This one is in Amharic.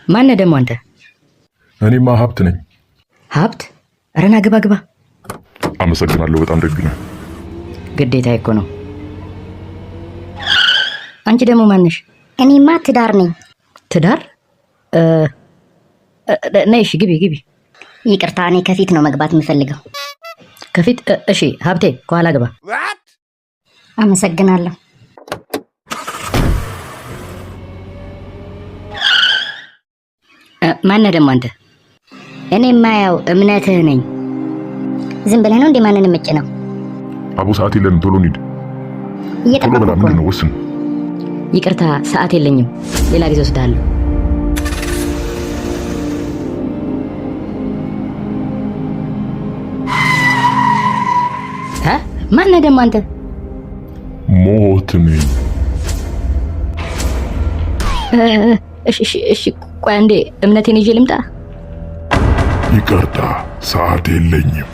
ማነህ ደግሞ አንተ? እኔማ ሀብት ነኝ። ሀብት? ኧረ ና ግባ ግባ። አመሰግናለሁ፣ በጣም ደግ ነህ። ግዴታ እኮ ነው። አንቺ ደግሞ ማነሽ? እኔማ ትዳር ነኝ። ትዳር? ነይ እሺ፣ ግቢ ግቢ። ይቅርታ፣ እኔ ከፊት ነው መግባት የምፈልገው። ከፊት? እሺ ሀብቴ፣ ከኋላ ግባ። አመሰግናለሁ። ማነህ ደግሞ አንተ? እኔማ ያው እምነትህ ነኝ። ዝም ብለህ ነው እንዴ ማንን ምጭ ነው? አቡ ሰዓት የለንም፣ ቶሎ እንሂድ። ቶሎ በላ። ምንድን ነው? ወስን። ይቅርታ ሰዓት የለኝም፣ ሌላ ጊዜ ወስዳለሁ። ማነህ ደግሞ አንተ? ሞት ነኝ። እሺ ቆይ አንዴ እምነቴን ይዤ ልምጣ። ይቅርታ ሰዓት የለኝም።